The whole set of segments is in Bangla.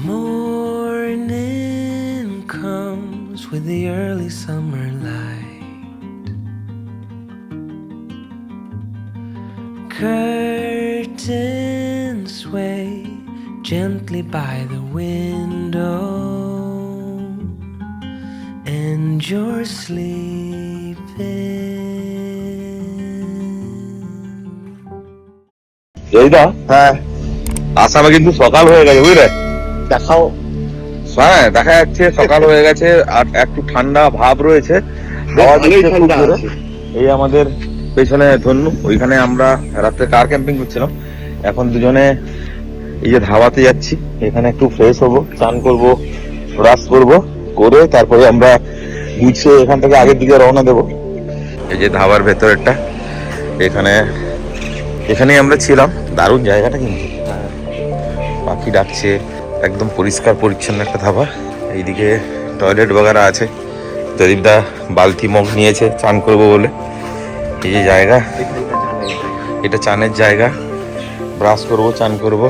Morning comes with the early summer light. Curtains sway gently by the window, and you're sleeping. Joyda, হ্যাঁ আসামে কিন্তু সকাল হয়ে গেছে বুঝলে। দেখাও। হ্যাঁ দেখা যাচ্ছে সকাল হয়ে গেছে আর একটু ঠান্ডা ভাব রয়েছে। এই আমাদের পেছনে ধন্যু, ওইখানে আমরা রাত্রে কার ক্যাম্পিং করছিলাম। এখন দুজনে এই যে ধাবাতে যাচ্ছি, এখানে একটু ফ্রেশ হবো, স্নান করবো, ব্রাশ করবো, করে তারপরে আমরা গুছিয়ে এখান থেকে আগের দিকে রওনা দেবো। এই যে ধাবার ভেতরেরটা, এখানেই আমরা ছিলাম। দারুণ জায়গাটা কিন্তু, পাখি ডাকছে, একদম পরিষ্কার পরিচ্ছন্ন একটা ধাবা। এইদিকে টয়লেট বগারা আছে। জয়দীপদা বালতি মগ নিয়েছে চান করবো বলে। এই যে জায়গা, এটা চানের জায়গা, ব্রাশ করবো, চান করবো।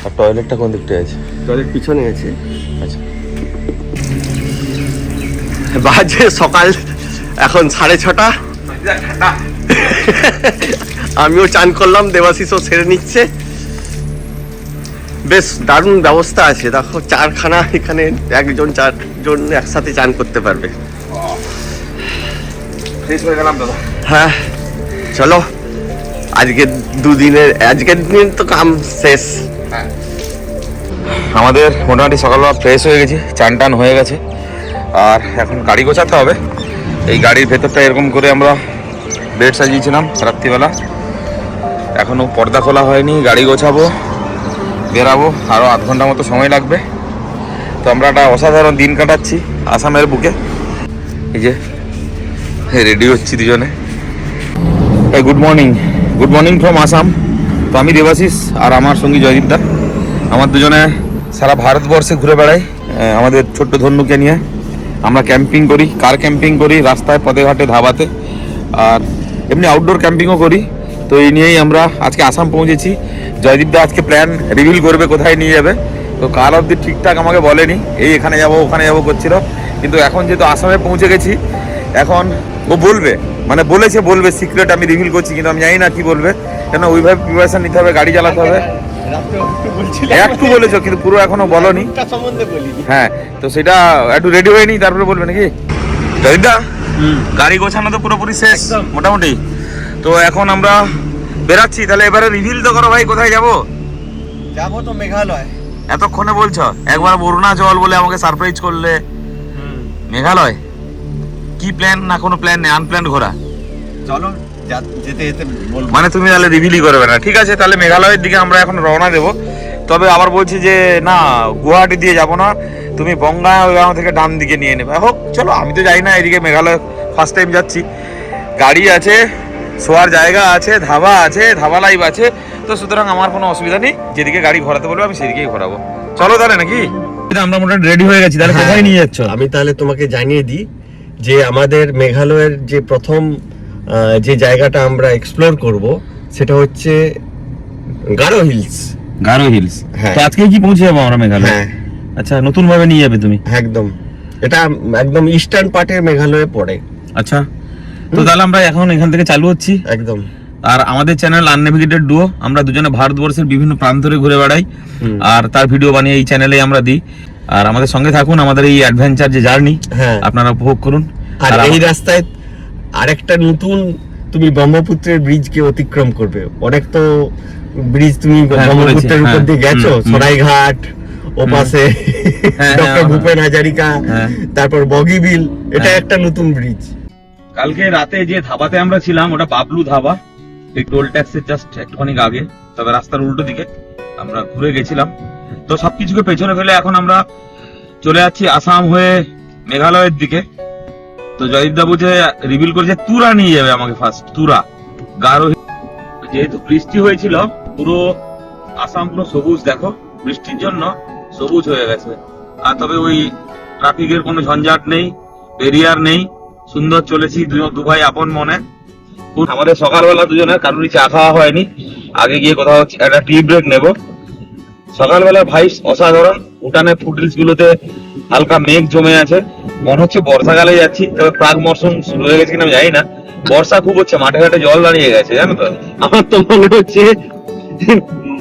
আর টয়লেটটা কোন দিকটা আছে? টয়লেট পিছনে আছে। আচ্ছা, বাজে সকাল এখন 6:30। আমিও চান করলাম, দেবাশিসও সেরে নিচ্ছে। বেশ দারুণ ব্যবস্থা আছে, দেখো চারখানা, এখানে একজন চারজন একসাথে চান করতে পারবে। ফ্রেশ হয়ে গেলাম দাদা। হ্যাঁ চলো, আজকের দিন তো কাম শেষ। আমাদের মোটামুটি সকালবেলা ফ্রেশ হয়ে গেছি, চান টান হয়ে গেছে। আর এখন গাড়ি গোছাতে হবে। এই গাড়ির ভেতরটা এরকম করে আমরা বেড সাজিয়েছিলাম রাত্রিবেলা, এখনও পর্দা খোলা হয়নি। গাড়ি গোছাবো, বেরাবো, আরও আধ ঘন্টা মতো সময় লাগবে। তো আমরা একটা অসাধারণ দিন কাটাচ্ছি আসামের বুকে। এই যে রেডি হচ্ছি দুজনে। Good morning from Assam. তো আমি দেবাশিস আর আমার সঙ্গী জয়দীপদা, আমার দুজনে সারা ভারতবর্ষে ঘুরে বেড়াই আমাদের ছোট্ট ধন্যুকে নিয়ে। আমরা ক্যাম্পিং করি, কার ক্যাম্পিং করি, রাস্তায়, পথে ঘাটে, ধাবাতে, আর এমনি আউটডোর ক্যাম্পিংও করি। তো এই নিয়েই আমরা আজকে আসাম পৌঁছেছি। জয়দীপদা আজকে প্ল্যান রিভিল করবে কোথায় নিয়ে যাবে। তো কাল অবধি ঠিকঠাক আমাকে বলেনি, এই এখানে যাবো ওখানে যাবো করছিল। কিন্তু এখন যেহেতু আসামে পৌঁছে গেছি, এখন ও বলবে, মানে বলবে সিক্রেট আমি রিভিল করছি, কিন্তু আমি জানি না কি বলবে, কেন ওইভাবে প্রিপারেশন নিতে হবে, গাড়ি চালাতে হবে। একটু বলেছো কিন্তু পুরো এখনো বলনি। হ্যাঁ, তো সেটা একটু রেডি হয়ে নি, তারপরে বলবে নাকি। জয়দীপদা, গাড়ি গোছানো তো পুরোপুরি শেষ মোটামুটি। তো এখন আমরা বেরাচ্ছি, তাহলে এবারে রিভিল তো করো ভাই, কোথায় যাবো তো মেঘালয়। এতক্ষণে বলছো, একবার অরুণাচল বলে আমাকে সারপ্রাইজ করলে। মেঘালয় কি প্ল্যান? না কোনো প্ল্যান নেই, আনপ্ল্যান ঘোরা। চলো যেতে বলবো। মানে তুমি তাহলে রিভিলই করবে না? ঠিক আছে, তাহলে মেঘালয়ের দিকে আমরা এখন রওনা দেবো। তবে আবার বলছি যে না, গুয়াহাটি দিয়ে যাবো না, তুমি বঙ্গাইগাঁও থেকে ডান দিকে নিয়ে নেবে। হোক, চলো, আমি তো যাই না এদিকে, মেঘালয় ফার্স্ট টাইম যাচ্ছি। গাড়ি আছে, শোয়ার জায়গা আছে, ধাবা আছে, ধাবা লাইভ আছে। তো সুতরাং আমার কোনো অসুবিধা নেই, যেদিকে গাড়ি ঘোরাতে বলবো আমি সেদিকেই ঘোরাবো। চলো তাহলে নাকি, আমরা মোটামুটি রেডি হয়ে গেছি। তাহলে কোথায় নিয়ে যাচ্ছ? আমি তাহলে তোমাকে জানিয়ে দিই যে আমাদের মেঘালয়ের যে প্রথম যে জায়গাটা আমরা এক্সপ্লোর করব সেটা হচ্ছে গারো হিলস। তো আজকে কি পৌঁছে যাবো আমরা মেঘালয়? হ্যাঁ। আচ্ছা, নতুন ভাবে নিয়ে যাবে তুমি? একদম, এটা একদম ইস্টার্ন পার্টের মেঘালয়ে পড়ে। আচ্ছা, তো তাহলে আমরা এখন এখান থেকে চালু হচ্ছি একদম। আর আমাদের চ্যানেল আননেভিগেটেড ডুও, আমরা দুজনে ভারতবর্ষের বিভিন্ন প্রান্তরে ঘুরে বেড়াই আর তার ভিডিও বানিয়ে এই চ্যানেলে আমরা দিই। আর আমাদের সঙ্গে থাকুন, আমাদের এই অ্যাডভেঞ্চার যে জার্নি আপনারা উপভোগ করুন। আর এই রাস্তায় আরেকটা নতুন, তুমি ব্রহ্মপুত্রের ব্রিজকে অতিক্রম করবে। অনেক তো ব্রিজ তুমি ব্রহ্মপুত্রের উপর দিয়ে গেছো, সরাইঘাট, ওপাশে ডক্টর ভূপেন হাজারিকা, তারপর বগিবিল, এটা একটা নতুন ব্রিজ। কালকে রাতে যে ধাবাতে আমরা ছিলাম ওটা বাবলু ধাবা, এই টোল ট্যাক্সের জাস্ট একটুখানি আগে, তবে রাস্তার উল্টো দিকে আমরা ঘুরে গেছিলাম। তো সবকিছুকে পেছনে ফেলে এখন আমরা চলে যাচ্ছি আসাম হয়ে মেঘালয়ের দিকে। তো জয়দীপদা বুঝে রিভিল করেছে তুরা নিয়ে যাবে আমাকে ফার্স্ট, তুরা গারো। যেহেতু বৃষ্টি হয়েছিল, পুরো আসাম পুরো সবুজ, দেখো বৃষ্টির জন্য সবুজ হয়ে গেছে। আর তবে ওই ট্রাফিকের কোনো ঝঞ্ঝাট নেই, ব্যারিয়ার নেই, সুন্দর চলেছি দু ভাই আপন মনে। আমাদের সকালবেলা দুজনের কারোরই চা খাওয়া হয়নি, আগে গিয়ে কোথাও একটা টি ব্রেক নেব। সকালবেলা ভাইস অসাধারণ। উঠানে ফুটহিলস গুলোতে হালকা মেঘ জমে আছে, মনে হচ্ছে বর্ষাকালে যাচ্ছি। তবে প্রাক মরশুম শুরু হয়ে গেছে কিনা আমি জানি না। বর্ষা খুব হচ্ছে, মাঠে ঘাটে জল দাঁড়িয়ে গেছে, জানো তো। আমার তো মনে হচ্ছে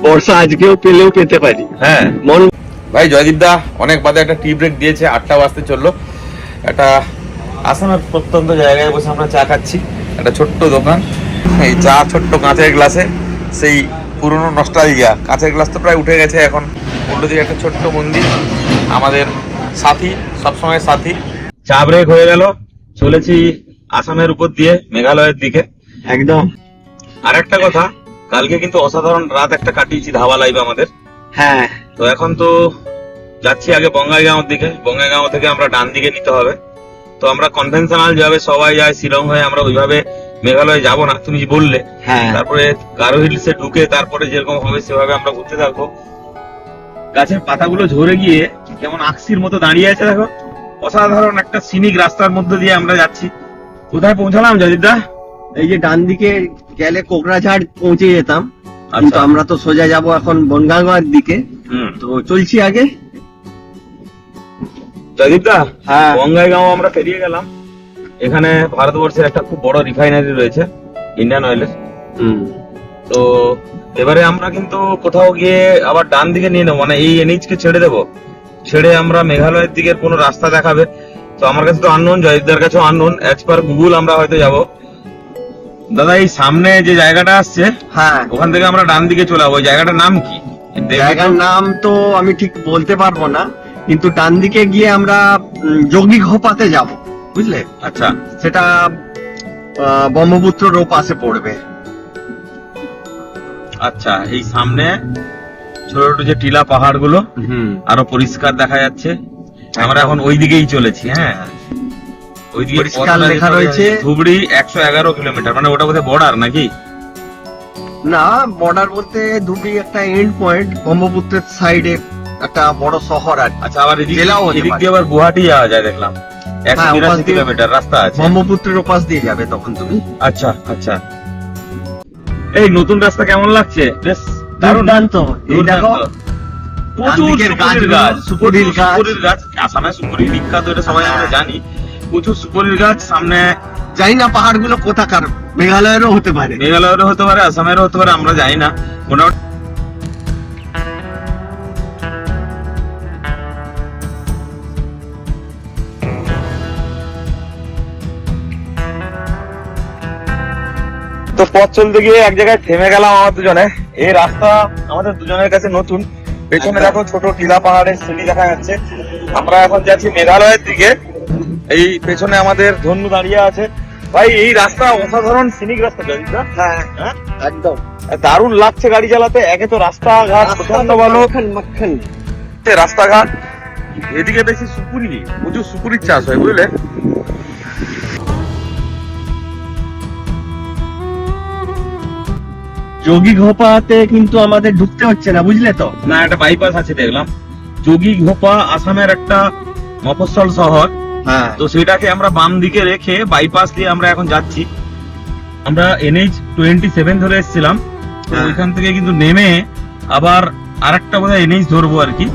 বর্ষা আজকেও পেলেও পেতে পারি। হ্যাঁ মন ভাই, জয়দীপ দা অনেক বাদে একটা টি ব্রেক দিয়েছে, 8টা বাজতে চললো। একটা আসামের প্রত্যন্ত জায়গায় বসে আমরা চা খাচ্ছি, একটা ছোট্ট দোকান। এই চা ছোট্ট কাঁচের গ্লাসে, সেই পুরনো নস্টালজিয়া। কাঁচের গ্লাস তো প্রায় উঠে গেছে, এখন উল্টো দিকে একটা ছোট্ট মন্দির, আমাদের সাথী, সবসময় সাথী। চা ব্রেক হয়ে গেল, চলেছি আসামের উপর দিয়ে মেঘালয়ের দিকে একদম। আর একটা কথা, কালকে কিন্তু অসাধারণ রাত একটা কাটিয়েছি ধাবা লাইভ আমাদের। হ্যাঁ, তো এখন তো যাচ্ছি আগে বঙ্গাইগাঁওর দিকে। বঙ্গাইগাঁও থেকে আমরা ডান দিকে নিতে হবে। তো আমরা কনভেনশনাল যেভাবে সবাই যায় শিলং হয়ে, আমরা ওইভাবে মেঘালয়ে যাব না, তুমি বললে। হ্যাঁ, তারপরে গারো হিলসে ঢুকে তারপরে যেরকম হবে সেভাবে আমরা ঘুরতে থাকবো। গাছের পাতাগুলো ঝরে গিয়ে যেমন আকসির মতো দাঁড়িয়ে আছে, দেখো। অসাধারণ একটা সিনিক রাস্তার মধ্যে দিয়ে আমরা যাচ্ছি। কোথায় পৌঁছালাম জয়দীপদা? এই যে ডান দিকে গেলে কোকরাঝাড় পৌঁছে যেতাম, কিন্তু আচ্ছা। আমরা তো সোজা যাব এখন বনগাঁওয়ার দিকে। তো চলছি আগে। জয়দীপদা, হ্যাঁ। বঙ্গাইগাঁও আমরা পেরিয়ে গেলাম। এখানে ভারতবর্ষের একটা খুব বড় রিফাইনারি রয়েছে, ইন্ডিয়ান অয়েলের। তো এবারে আমরা কিন্তু কোথাও গিয়ে আবার ডান দিকে নিয়ে নেবো, মানে এই এনএইচ কে ছেড়ে দেবো। ছেড়ে আমরা মেঘালয়ের দিকের কোনো রাস্তা দেখাবে। তো আমার কাছে তো আননোন, জয়দীপদার কাছেও আননোন। অ্যাজ পার গুগল আমরা হয়তো যাব। দাদা, এই সামনে যে জায়গাটা আসছে, হ্যাঁ, ওখান থেকে আমরা ডান দিকে চলে যাবো। ওই জায়গাটার নাম কি? জায়গার নাম তো আমি ঠিক বলতে পারবো না, কিন্তু ডান দিকে গিয়ে আমরা যোগী ঘোপাতে যাব, বুঝলে। আচ্ছা সেটা ব্রহ্মপুত্র পাশে পড়বে। আচ্ছা, এই সামনে ছোট ছোট যে টিলা পাহাড় গুলো আরো পরিষ্কার দেখা যাচ্ছে। আমরা এখন ওই দিকেই চলেছি। হ্যাঁ, ওইদিকে পরিষ্কার লেখা রয়েছে ধুবড়ি 111 কিলোমিটার, মানে ওটা বোধহয় বর্ডার নাকি? না, বর্ডার বলতে ধুবড়ি একটা এন্ড পয়েন্ট, ব্রহ্মপুত্রের সাইডে একটা বড় শহর আর আচ্ছা, আবার জেলাও হতে এদিক পারে। দিয়ে আবার গুয়াহাটি যাওয়া যায় দেখলাম। হ্যাঁ, ওপাশ 182 দিয়ে কিলোমিটার রাস্তা আছে। ব্রহ্মপুত্রের ওপাশ দিয়ে যাবে তখন তুমি। আচ্ছা আচ্ছা, এই নতুন রাস্তা কেমন লাগছে? বেশ দুর্দান্ত। এই দেখো প্রচুর ডানদিকের সুপারির গাছগুলো, গাছ, সুপারির গাছ। সুপারির গাছ। আসামে সুপারি বিখ্যাত, এটা সবাই আমরা জানি। প্রচুর সুপারির গাছ সামনে। জানি না পাহাড়গুলো কোথাকার, মেঘালয়েরও হতে পারে। মেঘালয়েরও হতে পারে, আসামেরও হতে পারে, আমরা জানি না। মোটামুটি তো পথ চলতে গিয়ে এক জায়গায় থেমে গেলাম আমার দুজনে। এই রাস্তা আমাদের দুজনের কাছে নতুন। পেছনে দেখো ছোট টিলা পাহাড়ের সিঁড়ি দেখা যাচ্ছে। আমরা এখন যাচ্ছি মেঘালয়ের দিকে। এই পেছনে আমাদের ধনু দাঁড়িয়ে আছে। ভাই, এই রাস্তা অসাধারণ সিনিক রাস্তা, জয়দীপদা। হ্যাঁ, হ্যাঁ, একদম দারুণ লাগছে গাড়ি চালাতে। একে তো রাস্তাঘাট প্রচন্ড ভালো, মাখন। রাস্তাঘাট। এদিকে দেখছি সুপুরি, প্রচুর সুপুরির চাষ হয়, বুঝলে। যোগী ঘোপাতে কিন্তু আমাদের ঢুকতে হচ্ছে না, বুঝলে তো। না, একটা বাইপাস আছে দেখলাম। যোগী ঘোপা আসামের একটা মফস্বল শহর। হ্যাঁ, তো সেটাকে আমরা বাম দিকে রেখে বাইপাস দিয়ে আমরা এখন যাচ্ছি। আমরা NH 27 ধরে এসেছিলাম। তো হ্যাঁ। ওইখান থেকে কিন্তু নেমে আবার আরেকটা বোধহয় NH ধরবো আর কি।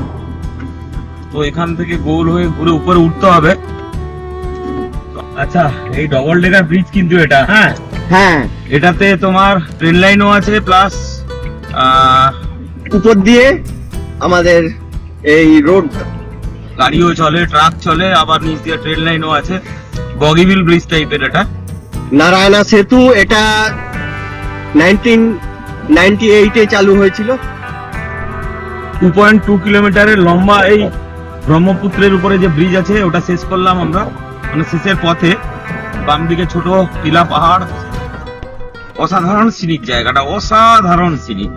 তো এখান থেকে গোল হয়ে ঘুরে উপরে উঠতে হবে। আচ্ছা, এই ডবল ডেকার ব্রিজ কিন্তু এটা। হ্যাঁ, হ্যাঁ, এটাতে তোমার ট্রেন লাইনও আছে, প্লাস উপর দিয়ে আমাদের এই রোড, গাড়িও চলে, ট্রাক চলে, আবার নিচ দিয়ে ট্রেন লাইনও আছে। বগিবিল ব্রিজ টাইপের এটা। নারায়ণা সেতু, এটা 1998-এ চালু হয়েছিল। 2.2 কিলোমিটারের লম্বা এই ব্রহ্মপুত্রের উপরে যে ব্রিজ আছে, ওটা শেষ করলাম আমরা। মানে শেষের পথে বাম দিকে ছোট টিলা পাহাড়। অসাধারণ সিনিক জায়গাটা, অসাধারণ সিনিক।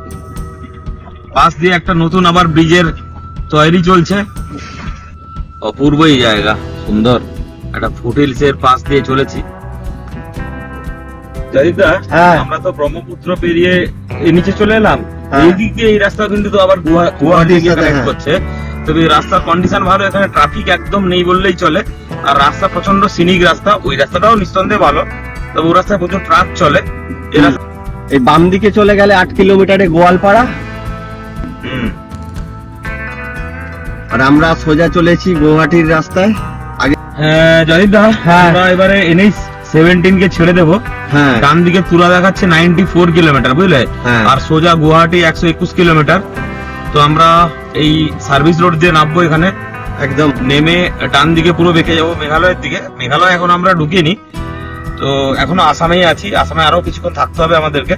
পাশ দিয়ে একটা নতুন আবার ব্রিজের তৈরি চলছে। অপূর্ব এই জায়গা, সুন্দর। একটা ফুটহিলস এর পাশ দিয়ে চলেছি। জয়দীপদা, হ্যাঁ। আমরা তো ব্রহ্মপুত্র পেরিয়ে এই নিচে চলে এলাম। হ্যাঁ। এই দিক দিয়ে এই রাস্তা কিন্তু তো আবার গুয়াহাটি গিয়ে সাথে, কানেক্ট হ্যাঁ। করছে। তবে এই রাস্তার কন্ডিশন ভালো, এখানে ট্রাফিক একদম নেই বললেই চলে। আর রাস্তা প্রচন্ড সিনিক রাস্তা। ওই রাস্তাটাও নিঃসন্দেহে ভালো, তবে ওই রাস্তায় প্রচুর ট্রাক চলে। এই রাস্তা এই বাম দিকে চলে গেলে 8 কিলোমিটারে গোয়ালপাড়া। আর আমরা সোজা চলেছি গুয়াহাটির রাস্তায়। হ্যাঁ জয়দীপ দা, আমরা এবারে NH 17 কে ছেড়ে দেবো। হ্যাঁ ডান দিকে তুরা দেখাচ্ছে 94 কিলোমিটার, বুঝলে? হ্যাঁ। আর সোজা গুয়াহাটি 121 কিলোমিটার। তো আমরা এই সার্ভিস রোড দিয়ে নামবো, এখানে একদম নেমে ডান দিকে পুরো বেঁকে যাবো মেঘালয়ের দিকে। মেঘালয় এখন আমরা ঢুকিনি, তো এখনো আসামেই আছি। আসামে আরো কিছুক্ষণ থাকতে হবে আমাদেরকে।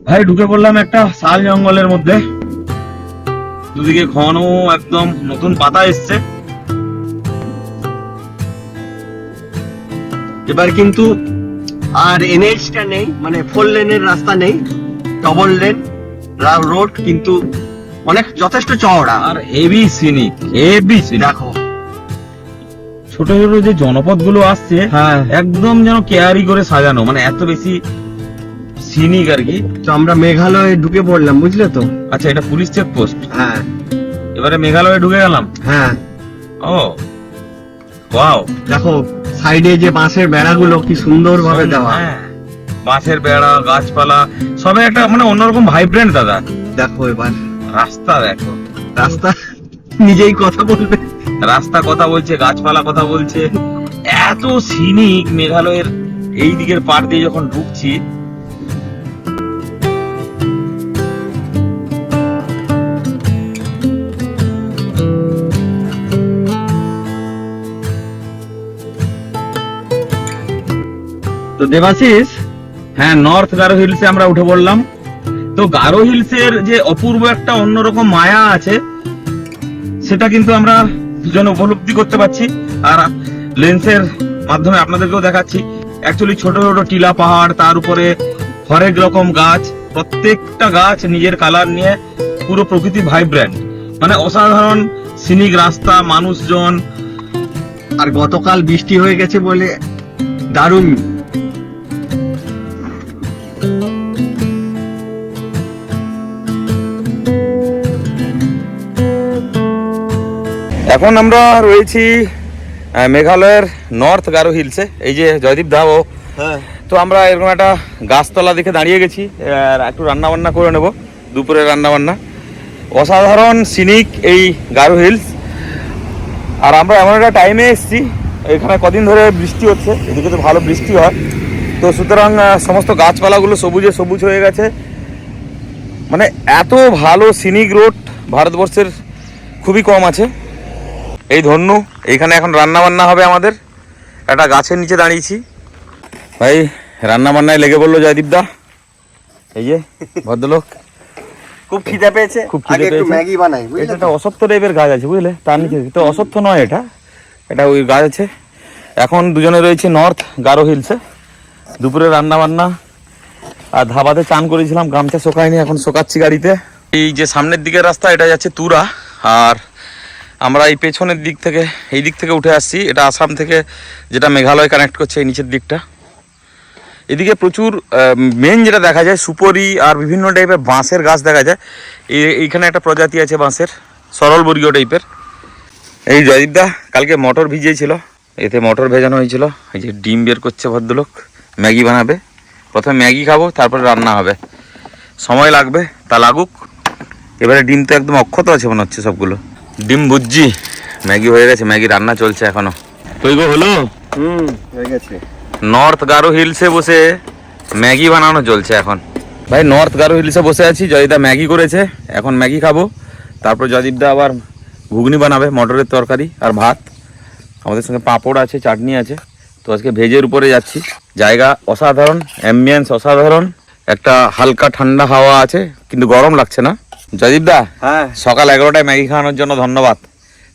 ভাই ঢুকে পড়লাম একটা শাল জঙ্গলের মধ্যে, দুদিকে ঘন একদম নতুন পাতা এসছে। এবার কিন্তু আর NH-টা নেই, মানে 4 লেনের রাস্তা নেই, ডবল লেন রোড, কিন্তু অনেক যথেষ্ট চওড়া। আর হেভি সিনিক, হেভি সিনিক। দেখো ছোট ছোট যে জনপদ গুলো আসছে, হ্যাঁ একদম যেন কেয়ারি করে সাজানো, মানে এত বেশি সিনিক আর কি। তো আমরা মেঘালয়ে ঢুকে পড়লাম, বুঝলে তো? আচ্ছা, এটা পুলিশ চেকপোস্ট। হ্যাঁ এবারে মেঘালয়ে ঢুকে গেলাম। হ্যাঁ ও ওয়াও, দেখো সাইডে যে বাঁশের বেড়াগুলো কি সুন্দর ভাবে দেওয়া। হ্যাঁ, বাঁশের বেড়া, গাছপালা, সবে একটা মানে অন্যরকম ভাইব্রেন্ট দাদা। দেখো এবার রাস্তা দেখো, রাস্তা নিজেই কথা বলবে। রাস্তা কথা বলছে, গাছপালা কথা বলছে। এত সিনিক মেঘালয়ের এই দিকের পার দিয়ে যখন ঢুকছি। তো দেবাশিস, হ্যাঁ, নর্থ গারো হিলসে আমরা উঠে পড়লাম। তো গারো হিলসের যে অপূর্ব একটা অন্যরকম মায়া আছে, সেটা কিন্তু আমরা দুজনে উপলব্ধি করতে পারছি, আর লেন্সের মাধ্যমে আপনাদেরকেও দেখাচ্ছি। অ্যাকচুয়ালি ছোট ছোট টিলা পাহাড়, তার উপরে হরেক রকম গাছ, প্রত্যেকটা গাছ নিজের কালার নিয়ে পুরো প্রকৃতি ভাইব্রেন্ট, মানে অসাধারণ সিনিক রাস্তা, মানুষজন। আর গতকাল বৃষ্টি হয়ে গেছে বলে দারুণ। এখন আমরা রয়েছি মেঘালয়ের নর্থ গারো হিলসে। এই যে জয়দীপ দা, ও হ্যাঁ তো আমরা এরকম একটা গাছতলা দেখে দাঁড়িয়ে গেছি, আর একটু রান্না বান্না করে নেব, দুপুরে রান্না বান্না। অসাধারণ সিনিক এই গারো হিলস। আর আমরা এমন একটা টাইমে এসেছি, এখানে কদিন ধরে বৃষ্টি হচ্ছে, এদিকে তো ভালো বৃষ্টি হয়, তো সুতরাং সমস্ত গাছপালাগুলো সবুজে সবুজ হয়ে গেছে। মানে এত ভালো সিনিক রোড ভারতবর্ষের খুবই কম আছে। এই ধন্যু, এইখানে এখন রান্না বান্না হবে আমাদের। একটা গাছের নিচে দাঁড়িয়েছি, ভাই রান্না বান্নায় লেগে পড়লো জয়দীপ দা। এই যে ভদ্রলোক, খুব খিদে পেয়েছে, খুব খিদে আগে একটু পেয়েছে। ম্যাগি বানাই, বুঝলে এটা তো? একটা অসত্য টাইপের গাছ আছে, বুঝলে, তার নিচে তো অসত্য নয়, এটা এটা ওই গাছ আছে। এখন দুজনে রয়েছে নর্থ গারো হিলসে, দুপুরে রান্না বান্না। আর ধাবাতে চান করেছিলাম, গামছা শোকায়নি, এখন শোকাচ্ছি গাড়িতে। এই যে সামনের দিকের রাস্তা, এটা যাচ্ছে তুরা। আর আমরা এই পেছনের দিক থেকে, এই দিক থেকে উঠে আসছি, এটা আসাম থেকে যেটা মেঘালয় কানেক্ট করছে, এই নিচের দিকটা। এদিকে প্রচুর মেন যেটা দেখা যায় সুপরি আর বিভিন্ন টাইপের বাঁশের গাছ দেখা যায়। এইখানে একটা প্রজাতি আছে বাঁশের, সরল বর্গীয় টাইপের। এই জয়দীপদা কালকে মটর ভিজিয়েছিল, এতে মটর ভেজানো হয়েছিল। এই যে ডিম বের করছে ভদ্রলোক, ম্যাগি বানাবে। প্রথমে ম্যাগি খাবো, তারপরে রান্না হবে, সময় লাগবে, তা লাগুক। এবারে ডিম তো একদম অক্ষত আছে মনে হচ্ছে সবগুলো। ডিম ভুজি, ম্যাগি হয়ে গেছে, ম্যাগি রান্না চলছে এখনো। তুই গো হলো হয়ে গেছে। নর্থ গারো হিলসে বসে ম্যাগি বানানো চলছে এখন। ভাই নর্থ গারো হিলসে বসে আছি, জয়দীপদা ম্যাগি করেছে, এখন ম্যাগি খাবো। তারপর জয়দীপদা আবার ঘুগনি বানাবে, মটরের তরকারি আর ভাত। আমাদের সঙ্গে পাঁপড় আছে, চাটনি আছে। তো আজকে ভেজের উপরে যাচ্ছি। জায়গা অসাধারণ, অ্যাম্বিয়েন্স অসাধারণ, একটা হালকা ঠান্ডা হাওয়া আছে, কিন্তু গরম লাগছে না। জয়দীপদা, হ্যাঁ সকাল 11টায় ম্যাগি খাওয়ানোর জন্য ধন্যবাদ,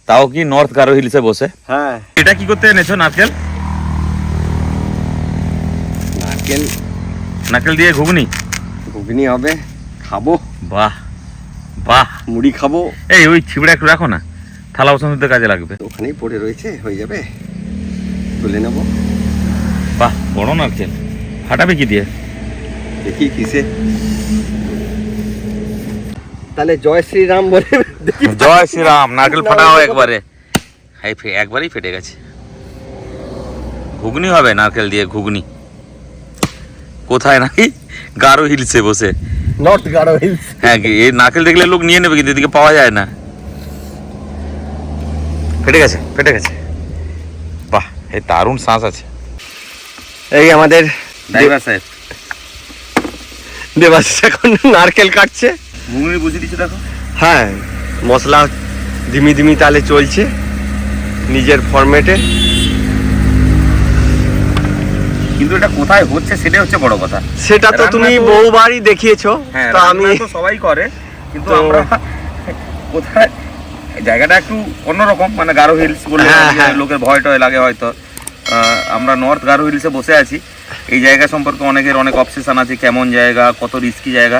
তাও কি নর্থ গারো হিলসে বসে। হ্যাঁ। এটা কি করতে এনেছো? নারকেল, নারকেল নারকেল দিয়ে ঘুগনি। ঘুগনি হবে, খাবো। বাহ বাহ, মুড়ি খাবো। এই ওই ছিবড়া একটু রাখো না, থালা বাসন ধুতে কাজে লাগবে। ওখানেই পড়ে রয়েছে, হয়ে যাবে, তুলে নেবো। বাহ, বড় নারকেল। ফাটাবে কি দিয়ে? দেখি কিসে। তাহলে জয় শ্রীরাম বলে দেখি। জয় শ্রীরাম। নারকেল ফাটাও একবারে। একবারেই ফেটে গেছে। ঘুগনি হবে নারকেল দিয়ে, ঘুগনি। কোথায় নাকি? গারো হিলসে বসে। North Garo hills. হ্যাঁ, এই নারকেল দেখলে লোক নিয়ে নেবে, কিন্তু এদিকে পাওয়া যায় না। ফেটে গেছে ফেটে গেছে। বাহ, এই দারুণ শ্বাস আছে। এই আমাদের ড্রাইভার সাহেব দেবাশিস এখন নারকেল কাটছে। ঘুগনি বুঝিয়ে দিচ্ছে দেখো। হ্যাঁ, মশলা ধিমি ধিমি তালে চলছে নিজের ফরম্যাটে। কিন্তু এটা কোথায় হচ্ছে সেটাই হচ্ছে বড় কথা। সেটা তো তুমি বহুবারই দেখিয়েছো। হ্যাঁ, তো আমি তো সবাই করে, কিন্তু তো- আমরা কোথায়, জায়গাটা একটু অন্যরকম, মানে গারো হিলস বলে হ্যাঁ, হ্যাঁ। লোকের ভয় টয় লাগে হয়তো। আমরা নর্থ গারো হিলসে বসে আছি। এই জায়গা সম্পর্কে অনেকের অনেক অবসেশন আছে, কেমন জায়গা, কত রিস্কি জায়গা।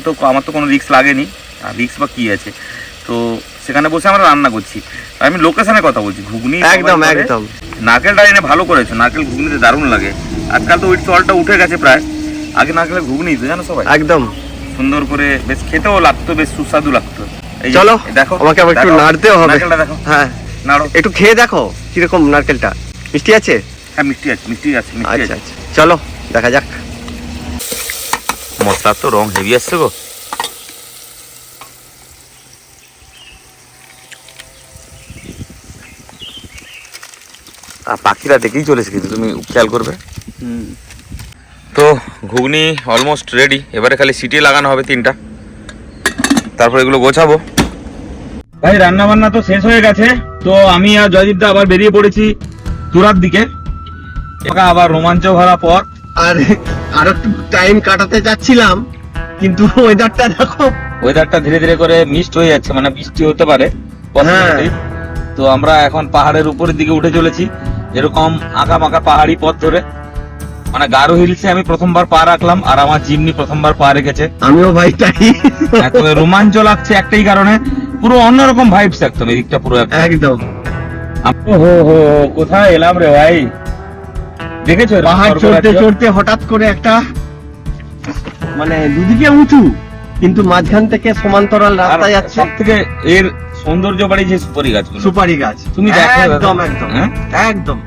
তো আমার তো কোনো রিস্ক লাগেনি, আর রিস্ক বা কী আছে। তো সেখানে বসে আমরা রান্না করছি। আমি লোকেশনের কথা বলছি, ঘুগনি একদম একদম নারকেলটা এনে ভালো করেছে। নারকেল ঘুগনিতে দারুণ লাগে। আজকাল তো ওই চলটা উঠে গেছে প্রায়, আগে নারকেলের ঘুগনি তো জানো সবাই, একদম সুন্দর করে বেশ খেতেও লাগতো, বেশ সুস্বাদু লাগতো। এই যে, চলো দেখো আমাকে আবার একটু দেখো, নাড়তেও হবে। নারকেলটা দেখো, হ্যাঁ, নাড়ো। একটু খেয়ে দেখো কিরকম নারকেলটা, মিষ্টি আছে? হ্যাঁ, মিষ্টি আছে, মিষ্টি আছে, মিষ্টি আচ্ছা আছে। আচ্ছা, চলো দেখা যাক। মশলার তো রং হেভি আসছে গো। আর পাখিরা দেখেই চলেছে, কিন্তু তুমি খেয়াল করবে। তো ঘুগনি অলমোস্ট রেডি, এবারে খালি সিটি লাগানো হবে 3টা, তারপর এগুলো গোছাবো। ভাই রান্না বান্না তো শেষ হয়ে গেছে। তো আমি আর জয়দীপ দা আবার বেরিয়ে পড়েছি তুরার দিকে। আবার রোমাঞ্চ ভরা পথ। আর একটু টাইম কাটাতে যাচ্ছিলাম, কিন্তু ওয়েদারটা দেখো। ওয়েদারটা ধীরে ধীরে করে মিস্ট হয়ে যাচ্ছে, মানে বৃষ্টি হতে পারে possibility। তো আমরা এখন পাহাড়ের উপরের দিকে উঠে চলেছি, যেরকম আঁকা বাঁকা পাহাড়ি পথ ধরে। মানে গারো হিলসে আমি প্রথমবার পা রাখলাম, আর আমার জিমনি প্রথমবার পা রেখেছে। আমিও ভাই তাই। এত রোমাঞ্চ লাগছে একটাই কারণে, পুরো অন্যরকম ভাইবস একদম এদিকটা পুরো একদম। হো কোথায় এলাম রে ভাই, দেখেছো পাহাড় চড়তে চড়তে হঠাৎ করে একটা, মানে দুদিকে উঁচু কিন্তু মাঝখান থেকে সমান্তরাল রাস্তা যাচ্ছে। সব থেকে এর সৌন্দর্য বাড়িয়েছে সুপারি গাছগুলো। সুপারি গাছ তুমি দেখো একদম একদম হ্যাঁ? একদম।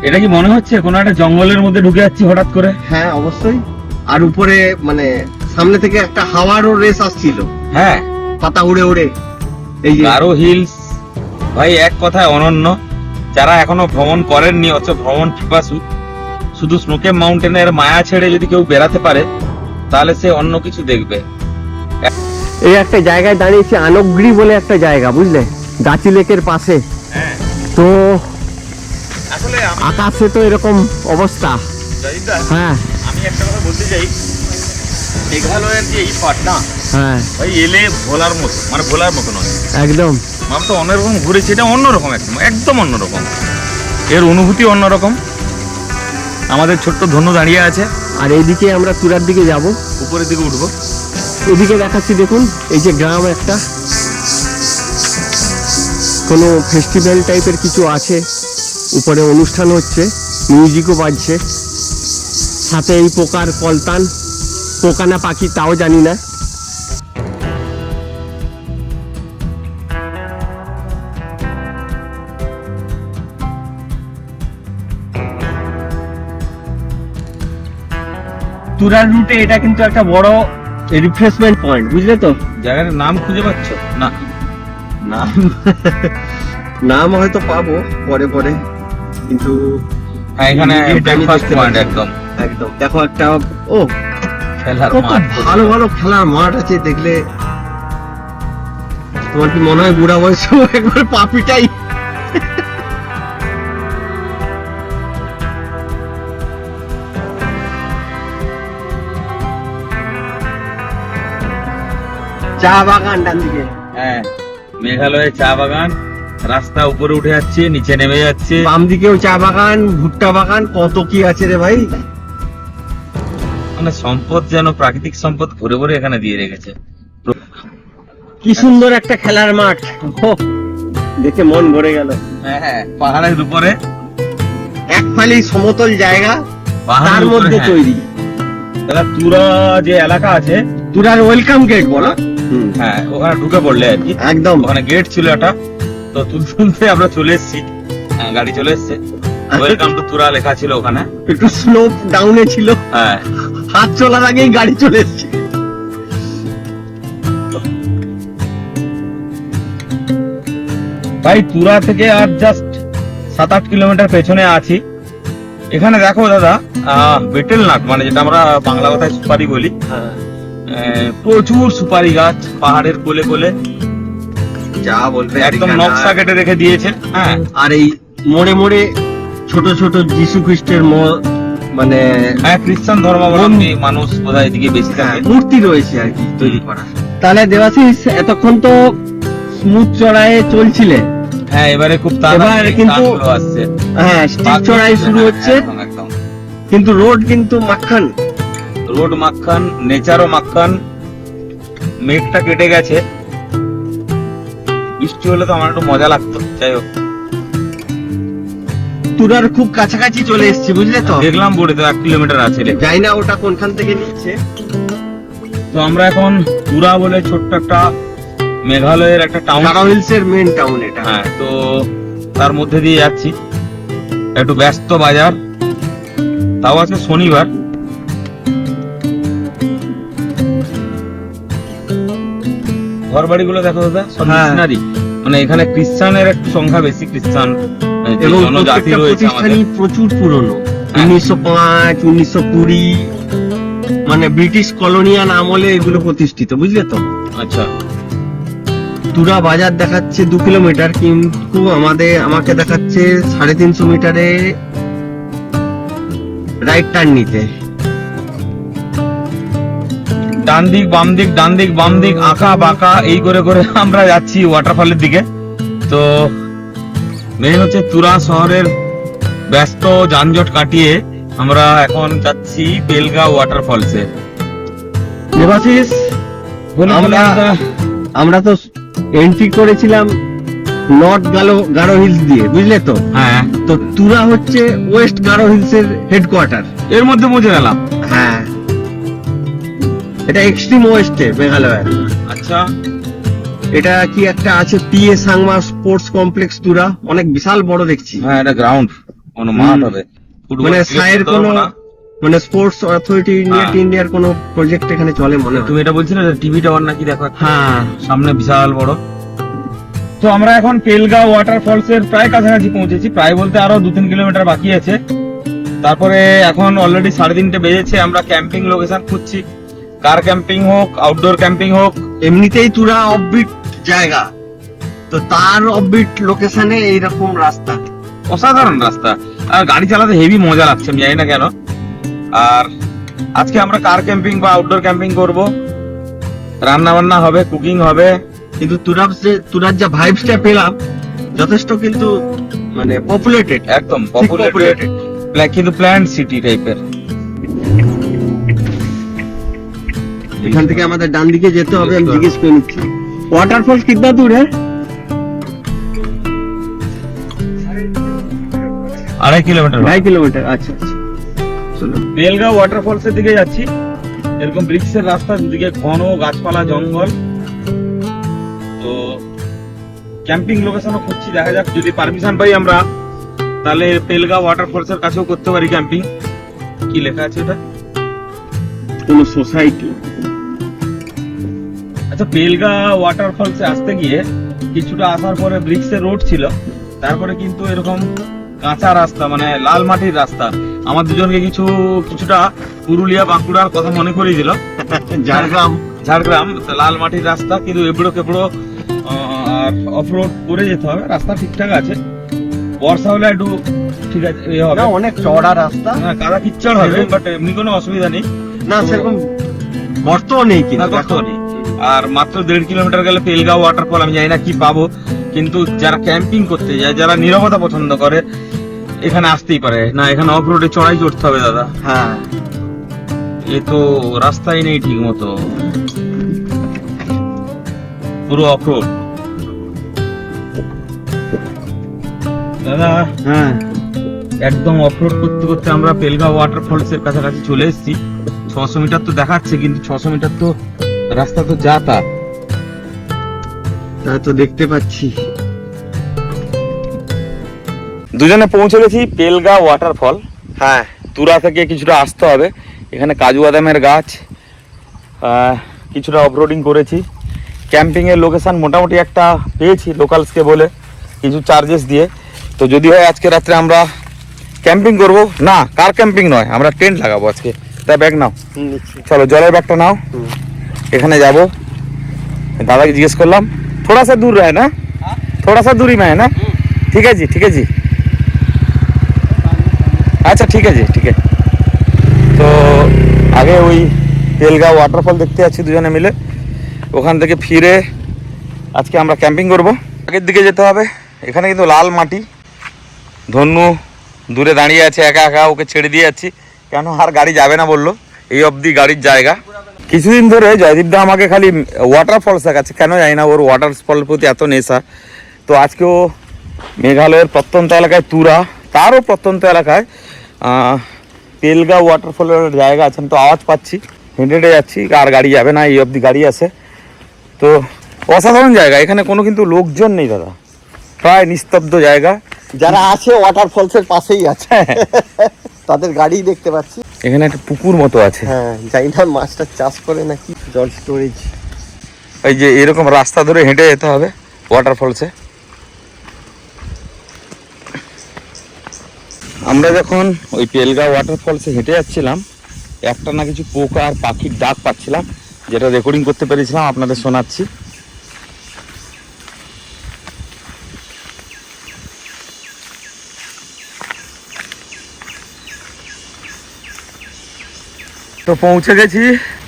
এটা কি মনে হচ্ছে কোনো একটা জঙ্গলের মধ্যে ঢুকে যাচ্ছি হঠাৎ করে? হ্যাঁ অবশ্যই। আর উপরে মানে সামনে থেকে একটা হাওয়ারও রেস আসছিল, হ্যাঁ, পাতা উড়ে উড়ে। এই যে গারো হিলস ভাই এক কথায় অনন্য। যারা এখনো ভ্রমণ করেননি, অথচ ভ্রমণ পিপাসু, শুধু স্নোকে মাউন্টেনের মায়া ছেড়ে যদি কেউ বেড়াতে পারে, তাহলে সে অন্য কিছু দেখবে। এই একটা জায়গায় দাঁড়িয়েছি, আনগ্রি বলে একটা জায়গা, বুঝলে, গাছি লেকের পাশে। তো আসলে আকাশে তো এরকম অবস্থা। হ্যাঁ আমি একটা কথা বলতে চাই, মেঘালয়ের যে এই পাটনা হ্যাঁ ভাই এলে ভোলার মতো, মানে ভোলার মতো নয় একদম। আমরা তো অন্যরকম ঘুরেছি, এটা অন্যরকম, একদম একদম অন্যরকম, এর অনুভূতি অন্যরকম। আমাদের ছোট্ট ধনু দাঁড়িয়ে আছে, আর এইদিকে আমরা তুরার দিকে যাব, উপরের দিকে উঠবো। এদিকে দেখাচ্ছি দেখুন, এই যে গ্রাম একটা, কোনো ফেস্টিভ্যাল টাইপের কিছু আছে, উপরে অনুষ্ঠান হচ্ছে, মিউজিকও বাজছে, সাথে এই পোকার কলতান, পোকা না পাখি তাও জানি না। তুরার রুটে এটা কিন্তু একটা বড় রিফ্রেশমেন্ট পয়েন্ট, বুঝলে তো। জায়গাটার নাম খুঁজে পাচ্ছ না? নাম নাম হয়তো পাবো পরে পরে, কিন্তু হ্যাঁ, এখানে আমি ব্রেকফাস্ট দেখতে পয়েন্ট পাচ্ছি। একদম একদম দেখো একটা, ও খেলার কত মাঠ। ভালো ভালো খেলার মাঠ আছে দেখলে। তোমার কি মনে হয় বুড়া বয়সেও একবার পাপিটাই? চা বাগান ডান দিকে। হ্যাঁ, মেঘালয়ে চা বাগান, রাস্তা উপরে উঠে যাচ্ছে, নিচে নেমে যাচ্ছে। বাম দিকেও চা বাগান, ভুট্টা বাগান, কত কি আছে রে ভাই। মানে সম্পদ, যেন প্রাকৃতিক সম্পদ ভরে ভরে এখানে দিয়ে রেখেছে। কি সুন্দর একটা খেলার মাঠ, ওহ, দেখে মন ভরে গেল। হ্যাঁ, পাহাড়ের উপরে এক ফালি সমতল জায়গা, পাহাড়ের তার উপরে, মধ্যে হ্যাঁ। তৈরি। তাহলে তুরা যে এলাকা আছে, তুরার ওয়েলকাম গেট বলো। হ্যাঁ, ওখানে ঢুকে পড়লে আর কি, একদম। ওখানে গেট ছিল একটা। তো তুলতে আমরা চলে এসেছি, গাড়ি চলে এসছে। ওয়েলকাম টু তুরা লেখা ছিল ওখানে। একটু স্লোপ ডাউনে ছিল, হ্যাঁ হাত চলার আগেই গাড়ি চলে এসছে। ভাই তুরা থেকে আর জাস্ট 7-8 কিলোমিটার পেছনে আছি। এখানে দেখো দাদা বেটেল নাট, মানে যেটা আমরা বাংলা কথায় সুপারি বলি, প্রচুর সুপারি গাছ পাহাড়ের কোলে কোলে, যা বলবে একদম নকশা কেটে রেখে দিয়েছে। হ্যাঁ, আর এই মোড়ে মোড়ে ছোট ছোট যিশু খ্রিস্টের মানে হ্যাঁ খ্রিস্টান ধর্মাবলম্বী মানুষ বোধহয় এদিকে বেশি থাকে। মূর্তি রয়েছে আর কি তৈরি করা। তাহলে দেবাশিস, এতক্ষণ তো স্মুথ চড়াইয়ে চলছিলে, হ্যাঁ এবারে খুব এবার তাড়াতাড়ি কিন্তু টানগুলো আসছে, হ্যাঁ স্টিপ চড়াই শুরু হচ্ছে, একদম একদম। কিন্তু রোড কিন্তু মাখন, রোড মাখন, নেচারও মাখন, মেঘটা কেটে গেছে। বৃষ্টি হলে তো আমার একটু মজা লাগতো। যাই হোক, তুরার খুব কাছাকাছি চলে এসেছি, বুঝলে তো। দেখলাম বোর্ডে তো 1 কিলোমিটার আছে লেখা। জানি না ওটা কোনখান থেকে নিচ্ছে। তো আমরা এখন তুরা বলে ছোট্ট একটা মেঘালয়ের একটা টাউন, গারো হিলস এর মেন টাউন এটা। হ্যাঁ, তো তার মধ্যে দিয়ে যাচ্ছি। একটু ব্যস্ত বাজার, তাও আজকে শনিবার। ঘর বাড়িগুলো দেখো দাদা, সব হ্যাঁ। মিশনারি, মানে এখানে খ্রিস্টানের একটু সংখ্যা বেশি, খ্রিস্টান যে এবং জনজাতি প্রত্যেকটা রয়েছে আমাদের। প্রতিষ্ঠানই প্রচুর পুরনো, হ্যাঁ। 1905, 1920, মানে ব্রিটিশ কলোনিয়াল আমলে এগুলো প্রতিষ্ঠিত, বুঝলে তো। আচ্ছা, তুরা বাজার দেখাচ্ছে 2 কিলোমিটার, কিন্তু আমাকে দেখাচ্ছে 350 মিটারে রাইট টার্ন নিতে। ডান দিক বাম দিক, ডান দিক বাম দিক, আঁকা বাঁকা এই করে করে আমরা যাচ্ছি ওয়াটারফলের দিকে। তো মেন হচ্ছে তুরা শহরের ব্যস্ত যানজট কাটিয়ে আমরা এখন যাচ্ছি বেলগাঁও ওয়াটারফলসে। দেবাশিস, আমরা তো এন্ট্রি করেছিলাম নর্থ গারো হিলস দিয়ে, বুঝলে তো। হ্যাঁ, তো তুরা হচ্ছে ওয়েস্ট গারো হিলস এর হেডকোয়ার্টার। এর মধ্যে পৌঁছে গেলাম। হ্যাঁ, এটা এক্সট্রিম ওয়েস্টে মেঘালয়ের। আচ্ছা, এটা কি একটা আছে পিএ সাংমা স্পোর্টস কমপ্লেক্স তুরা, অনেক বিশাল বড় দেখছি। হ্যাঁ এটা গ্রাউন্ড, কোনো মাঠ হবে। ফুটবল মানে ক্রিকেট সায়ের তো কোনো হবে না। মানে স্পোর্টস অথরিটি ইন্ডিয়ার কোনো প্রজেক্ট এখানে চলে মনে হয়। তুমি এটা বলছিলে টিভি টাওয়ার নাকি, দেখো একটা হ্যাঁ, সামনে বিশাল বড়। তো আমরা এখন পেলগাঁও ওয়াটারফলস এর প্রায় কাছাকাছি পৌঁছেছি, প্রায় বলতে আরো 2-3 কিলোমিটার বাকি আছে। তারপরে এখন অলরেডি 3:30 বেজেছে, আমরা ক্যাম্পিং লোকেশন খুঁজছি। কার ক্যাম্পিং হোক, আউটডোর ক্যাম্পিং হোক। এমনিতেই তুরা অফবিট জায়গা, তো তার অফবিট লোকেশনে এইরকম রাস্তা, অসাধারণ রাস্তা, আর গাড়ি চালাতে হেভি মজা লাগছে, আমি জানি না কেন। আর আজকে আমরা কার ক্যাম্পিং বা আউটডোর ক্যাম্পিং করব, রান্না বান্না হবে, কুকিং হবে। কিন্তু তুরার যা ভাইবসটা পেলাম যথেষ্ট, কিন্তু মানে পপুলেটেড, একদম পপুলেটেড, কিন্তু প্ল্যান্ড সিটি টাইপের। এখান থেকে আমাদের ডান দিকে যেতে হবে, আমি জিজ্ঞেস করে নিচ্ছি। ওয়াটারফল কিतना दूर है? 2.5 কিলোমিটার। 2.5 কিলোমিটার। আচ্ছা আচ্ছা, চলো। বেলগাঁও ওয়াটারফলস এর দিকে যাচ্ছি। এরকম ব্রিক্সের রাস্তা, দুদিকে ঘন গাছপালা জঙ্গল। তো ক্যাম্পিং লোকেশনও খুঁজছি, দেখা যাক যদি পারমিশন পাই আমরা, তাহলে বেলগাঁও ওয়াটারফলস এর কাছেও করতে পারি ক্যাম্পিং। কি লেখা আছে এটা? কোন সোসাইটি। আচ্ছা, বেলগাঁও ওয়াটারফলসে আসতে গিয়ে কিছুটা আসার পরে ব্রিক্সের রোড ছিল, তারপরে কিন্তু এরকম কাঁচা রাস্তা, মানে লাল মাটির রাস্তা। আমার দুজনকে কিছুটা পুরুলিয়া বাঁকুড়ার কথা মনে করিয়ে দিল। ঝাড়গ্রাম তো লাল মাটির রাস্তা, কিন্তু এবড়ো কেবড়ো আর অফরোড করে যেতে হবে। রাস্তা ঠিকঠাক আছে, বর্ষা হলে একটু ঠিক আছে হবে, অনেক চওড়া রাস্তা, কাদা কিচ্ছড় হবে, বাট এমনি কোনো অসুবিধা নেই। না সেরকম গর্তও নেই কিন্তু। আর মাত্র 1.5 কিলোমিটার গেলে পেলগাঁও ওয়াটারফল। আমি জানি না কি পাবো, কিন্তু যারা ক্যাম্পিং করতে যায়, যারা নীরবতা পছন্দ করে, এখানে আসতেই পারে। না, এখানে অফ রোডে চড়াই চড়তে হবে দাদা। হ্যাঁ, এ তো রাস্তাই নেই ঠিক মতো, পুরো অফ রোড দাদা। হ্যাঁ, একদম অফ রোড করতে করতে আমরা পেলগাঁও ওয়াটারফলস এর কাছাকাছি চলে এসেছি। 600 মিটার তো দেখাচ্ছে, কিন্তু 600 মিটার তো রাস্তা তো যা তা। তা তো দেখতে পাচ্ছি। দুজনে পৌঁছে গেছি পেলগাঁও ওয়াটারফল। হ্যাঁ, তুরা থেকে কিছুটা আসতে হবে। এখানে কাজু বাদামের গাছ, কিছুটা অফরোডিং করেছি। ক্যাম্পিংয়ের লোকেশান মোটামুটি একটা পেয়েছি লোকালসকে বলে, কিছু চার্জেস দিয়ে। তো যদি হয় আজকে রাত্রে আমরা ক্যাম্পিং করব। না, কার ক্যাম্পিং নয়, আমরা টেন্ট লাগাবো আজকে। তাই ব্যাগ নাও, চলো জলের ব্যাগটা নাও। এখানে যাব, দাদাকে জিজ্ঞেস করলাম থোড়া সা দূর রহে না, থোড়া সা দূরি में है ना। ঠিক আছে ঠিক আছে, আচ্ছা ঠিক আছে ঠিক আছে। তো আগে ওই পেলগাঁও ওয়াটারফল দেখতে যাচ্ছি দুজনে মিলে। ওখান থেকে ফিরে আজকে আমরা ক্যাম্পিং করব। আগের দিকে যেতে হবে। এখানে কিন্তু লাল মাটি। ধন্যু দূরে দাঁড়িয়ে আছে একা একা, ওকে ছেড়ে দিয়ে যাচ্ছি, কেন আর গাড়ি যাবে না বললো, এই অবধি গাড়ির জায়গা। কিছুদিন ধরে জয়দীপদা আমাকে খালি ওয়াটারফলস দেখাচ্ছে, কেন জানি না, ওর ওয়াটারফলের প্রতি এত নেশা। তো আজকেও মেঘালয়ের প্রত্যন্ত এলাকায় তুরা, তারও প্রত্যন্ত এলাকায় পেলগাঁও ওয়াটারফলের জায়গা আছে। আমি তো আওয়াজ পাচ্ছি, হেঁটে হেঁটে যাচ্ছি, আর গাড়ি যাবে না, এই অবধি গাড়ি আছে। তো অসাধারণ জায়গা, এখানে কোনো কিন্তু লোকজন নেই দাদা, প্রায় নিস্তব্ধ জায়গা। যারা আছে ওয়াটারফলসের পাশেই আছে, তাদের গাড়ি দেখতে পাচ্ছি। এখানে একটা পুকুর মতো আছে, হ্যাঁ, জানি না মাছটা চাষ করে নাকি, জল স্টোরেজ। এই যে এরকম রাস্তা ধরে হেঁটে যেতে হবে ওয়াটারফলসে। আমরা যখন ওই পেলগাঁও ওয়াটারফলসে হেঁটে যাচ্ছিলাম, একটা না কিছু পোকা আর পাখির ডাক পাচ্ছিলাম, যেটা রেকর্ডিং করতে পেরেছিলাম, আপনাদের শোনাচ্ছি। তো পৌঁছে গেছি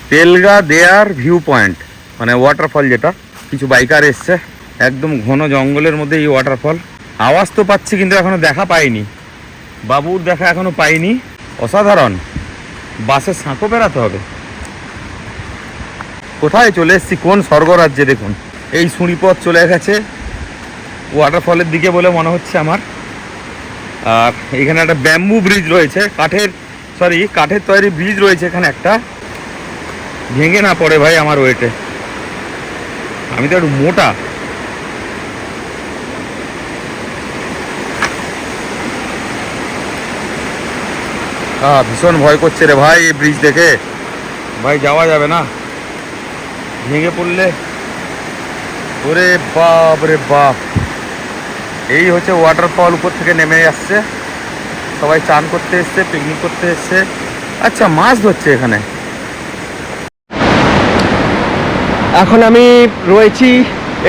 পেলগাঁ দেয়ার ভিউ পয়েন্ট, মানে ওয়াটারফল যেটা। কিছু বাইকার এসছে, একদম ঘন জঙ্গলের মধ্যে এই ওয়াটারফল। আওয়াজ তো পাচ্ছি কিন্তু এখনো দেখা পাইনি, বাবুর দেখা এখনো পাইনি। অসাধারণ, বাসের সাঁকো বেড়াতে হবে। কোথায় চলে এসেছি, কোন স্বর্গরাজ্যে দেখুন। এই সুড়িপথ চলে গেছে ওয়াটারফলের দিকে বলে মনে হচ্ছে আমার। আর এখানে একটা ব্যাম্বু ব্রিজ রয়েছে, কাঠের তৈরি ব্রিজ রয়েছে এখানে একটা, ভেঙে না পড়ে ভাই আমার ওয়েটে। আমি তো একটু মোটা। ভীষণ ভয় করছে রে ভাই এই ব্রিজ দেখে। ভাই যাওয়া যাবে না, ভেঙে পড়লে ওরে বাপ রে বাপ। এই হচ্ছে ওয়াটারফল, উপর থেকে নেমে আসছে, সবাই চান করতে এসছে, পিকনিক করতে এসছে। আচ্ছা, মাছ ধরছে এখানে। এখন আমি রয়েছি,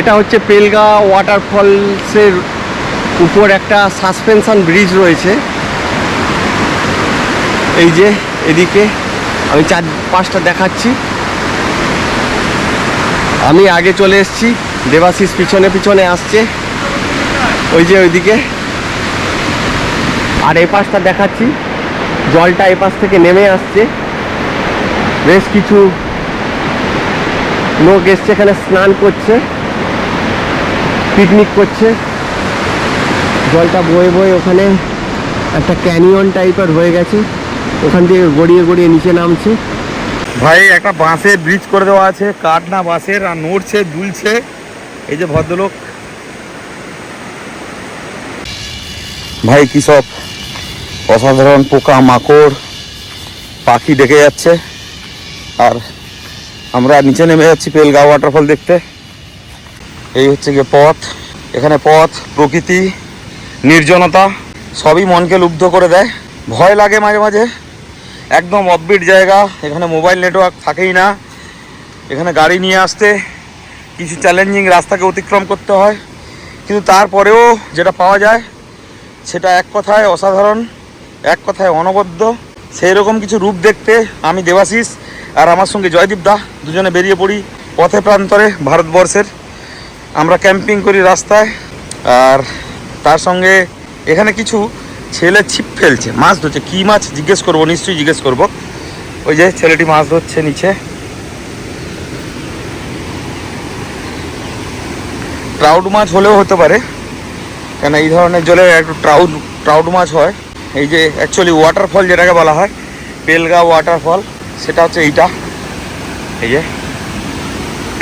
এটা হচ্ছে পেলগাঁও ওয়াটারফলসের উপর একটা সাসপেনশন ব্রিজ রয়েছে। এই যে এদিকে আমি 4-5টা দেখাচ্ছি। আমি আগে চলে এসেছি, দেবাশিস পিছনে পিছনে আসছে, ওই যে ওইদিকে। আর এই পাশটা দেখাচ্ছি, জলটা এই পাশ থেকে নেমে আসছে। বেশ কিছু লোক এসছে এখানে, স্নান করছে, পিকনিক করছে। জলটা বয়ে বয়ে ওখানে একটা ক্যানিয়ন টাইপের হয়ে গেছে, ওখান থেকে গড়িয়ে গড়িয়ে নিচে নামছে। ভাই একটা বাঁশের ব্রিজ করে দেওয়া আছে, কাঠ না বাঁশের, আর নড়ছে দুলছে। এই যে ভদ্রলোক, ভাই কি সব অসাধারণ পোকা মাকড় পাখি ডেকে যাচ্ছে। আর আমরা নিচে নেমে যাচ্ছি পেলগাঁও ওয়াটারফল দেখতে। এই হচ্ছে গিয়ে পথ। এখানে পথ, প্রকৃতি, নির্জনতা সবই মনকে লুব্ধ করে দেয়। ভয় লাগে মাঝে মাঝে, একদম অফবিট জায়গা, এখানে মোবাইল নেটওয়ার্ক থাকেই না। এখানে গাড়ি নিয়ে আসতে কিছু চ্যালেঞ্জিং রাস্তাকে অতিক্রম করতে হয়, কিন্তু তারপরেও যেটা পাওয়া যায় সেটা এক কথায় অসাধারণ, এক কথায় অনবদ্য। সেই রকম কিছু রূপ দেখতে আমি দেবাশিস আর আমার সঙ্গে জয়দীপ দা দুজনে বেরিয়ে পড়ি পথে প্রান্তরে ভারতবর্ষের। আমরা ক্যাম্পিং করি রাস্তায়, আর তার সঙ্গে এখানে কিছু ছেলে ছিপ ফেলছে, মাছ ধরছে। কী মাছ জিজ্ঞেস করবো, নিশ্চয়ই জিজ্ঞেস করবো। ওই যে ছেলেটি মাছ ধরছে নিচে। ট্রাউট মাছ হলেও হতে পারে, কেন এই ধরনের জলে একটু ট্রাউট মাছ হয়। এই যে অ্যাকচুয়ালি ওয়াটারফল যেটাকে বলা হয় পেলগাঁও ওয়াটারফল, সেটা হচ্ছে এইটা। এই যে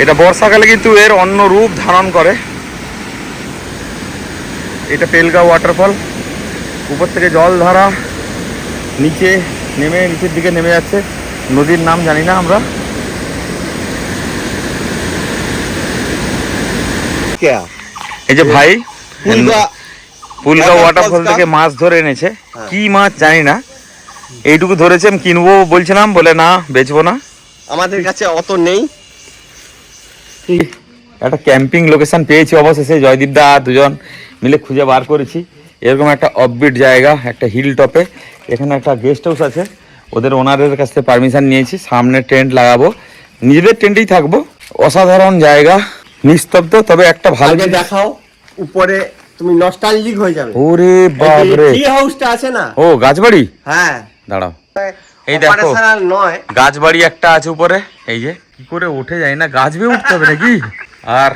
এটা বর্ষাকালে কিন্তু এর অন্য রূপ ধারণ করে। এটা পেলগাঁও ওয়াটারফল। উপর থেকে জল ধারা নিচে নেমে নিচের দিকে নেমে যাচ্ছে। নদীর নাম জানি না আমরা। এই যে ভাই পুলগা ওয়াটারফল থেকে মাছ ধরে এনেছে, কি মাছ জানি না, এইটুকু ধরেছে। আমি কিনবো বলছিলাম, বলে না বেচবো না, আমাদের কাছে অত নেই। একটা ক্যাম্পিং লোকেশন পেয়েছি অবশেষে, জয়দীপ দা দুজন মিলে খুঁজে বার করেছি। এরকম একটা অফবিট জায়গা, একটা হিল টপে। এখানে একটা গেস্ট হাউস আছে, ওদের ওনারের কাছ থেকে পারমিশন নিয়েছি। সামনে টেন্ট লাগাবো, নিজেদের টেন্টেই থাকবো। অসাধারণ জায়গা, নিস্তব্ধ, তবে একটা ভালো দেখাও উপরে, তুমি নস্টালজিক হয়ে যাবে। ওরে বাপ রে, ট্রি হাউসটা আছে না? ও গাছবাড়ি, হ্যাঁ দাঁড়াও, এই দেখো অপারেশনাল নয়, গাছবাড়ি একটা আছে উপরে। এই যে কি করে উঠে যায় না, গাছ বেয়ে উঠতে হবে নাকি? আর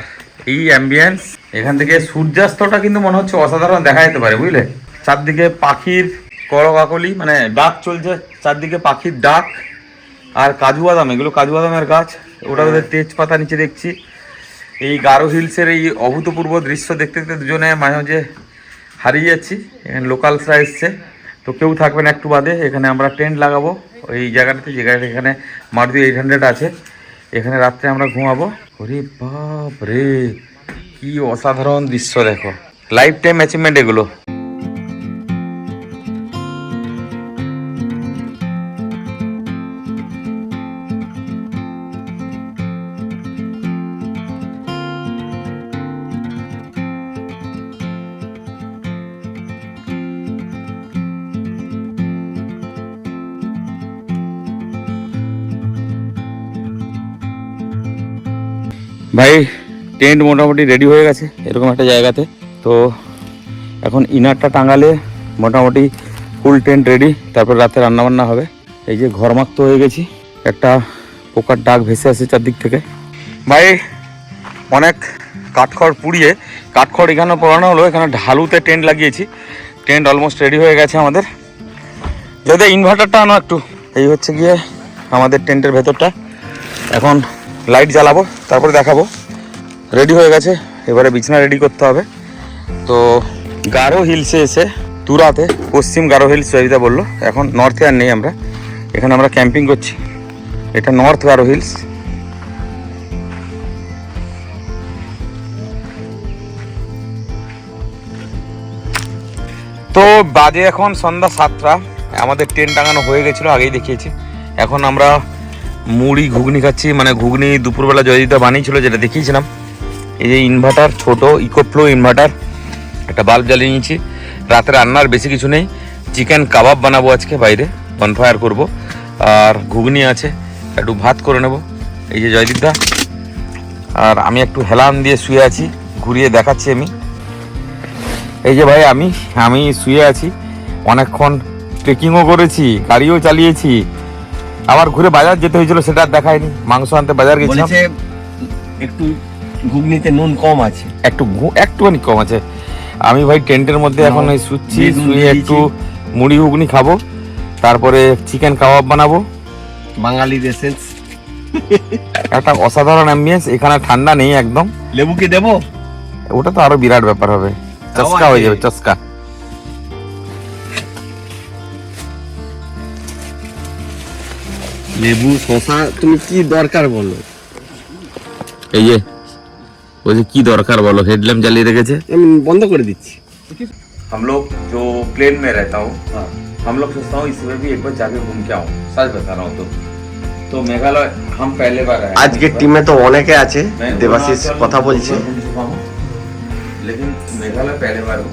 এই অ্যাম্বিয়েন্স, এখান থেকে সূর্যাস্তটা কিন্তু মনে হচ্ছে অসাধারণ দেখা যেতে পারে, বুঝলে? চারদিকে পাখির করকাকলি, মানে ডাক চলছে চারদিকে, পাখির ডাক। আর কাজু বাদাম, এগুলো কাজু বাদামের গাছ, ওটা ওদের তেজপাতা নিচে দেখছি। এই গারো হিলসের এই অভূতপূর্ব দৃশ্য দেখতে দেখতে দুজনে মাঝে মাঝে হারিয়ে যাচ্ছি। এখানে লোকালসরা এসছে, তো কেউ থাকবে না একটু বাদে। এখানে আমরা টেন্ট লাগাবো ওই জায়গাটাতে, যেখানে এখানে মারুতি 800 আছে। এখানে রাত্রে আমরা ঘুমাবো। ওরে বাপ রে, কি অসাধারণ দৃশ্য দেখো, লাইফ টাইম অ্যাচিভমেন্ট এগুলো। ভাই টেন্ট মোটামুটি রেডি হয়ে গেছে এরকম একটা জায়গাতে। তো এখন ইনারটা টাঙালে মোটামুটি ফুল টেন্ট রেডি, তারপর রাতে রান্নাবান্না হবে। এই যে ঘরমাক্ত হয়ে গেছি, একটা পোকার ডাক ভেসে আসে চারদিক থেকে। ভাই অনেক কাঠখড় পুড়িয়ে, কাঠখড় এখানে পোড়ানো হলো, এখানে ঢালুতে টেন্ট লাগিয়েছি। টেন্ট অলমোস্ট রেডি হয়ে গেছে আমাদের। যদি ইনভার্টারটা আনো একটু। এই হচ্ছে গিয়ে আমাদের টেন্টের ভেতরটা। এখন লাইট জ্বালাবো, তারপরে দেখাবো। রেডি হয়ে গেছে, এবারে বিছানা রেডি করতে হবে। তো গারো হিলসে এসে, তুরাতে, পশ্চিম গারো হিলস জয়িতা বললো, এখন নর্থে আর নেই আমরা, এখানে আমরা ক্যাম্পিং করছি। এটা নর্থ গারো হিলস। তো বাজে এখন সন্ধ্যা 7টা, আমাদের টেন্ট টাঙানো হয়ে গেছিলো, আগেই দেখিয়েছি। এখন আমরা মুড়ি ঘুগনি খাচ্ছি, মানে ঘুগনি দুপুরবেলা জয়দিতা বানিয়েছিল, যেটা দেখিয়েছিলাম। এই যে ইনভার্টার, ছোট ইকোফ্লো ইনভার্টার, একটা বাল্ব জ্বালিয়ে নিয়েছি। রাতে রান্নার বেশি কিছু নেই, চিকেন কাবাব বানাবো আজকে, বাইরে বনফায়ার করব। আর ঘুগনি আছে, একটু ভাত করে নেব। এই যে জয়দীপদা, আর আমি একটু হেলান দিয়ে শুয়ে আছি, ঘুরিয়ে দেখাচ্ছি আমি। এই যে ভাই আমি শুয়ে আছি, অনেকক্ষণ ট্রেকিংও করেছি, গাড়িও চালিয়েছি, আবার ঘুরে বাজার যেতে হয়েছিল, সেটা আর দেখায়নি। মাংস আনতে বাজার গেছিলাম, একটু ঘুগনিতে নুন কম আছে, একটুখানি কম আছে। আমি ভাই টেন্টের মধ্যে এখন ওই শুচ্ছি, শুয়ে একটু মুড়ি ঘুগনি খাবো, তারপরে চিকেন কাবাব বানাবো। বাঙালির এসেন্স, একটা অসাধারণ অ্যাম্বিয়েন্স। এখানে ঠান্ডা নেই একদম। লেবু কি দেবো? ওটা তো আরো বিরাট ব্যাপার হবে, চস্কা হয়ে যাবে, চস্কা। লেবু, শসা, তুমি কি দরকার বলো? এই যে ওই যে কি দরকার বলো, হেডল্যাম্প জ্বালিয়ে রেখেছে, আমি বন্ধ করে দিচ্ছি। हम लोग जो प्लेन में रहता हूँ, हम लोग सोचता हूँ इसमें भी एक बार जाके घूम के आऊँ, सच बता रहा हूँ। तो मेघालय हम पहले बार आए। আজকে টিমে তো অনেকে আছে, দেবাশিস কথা বলছে। लेकिन मेघालय पहले बार हूँ।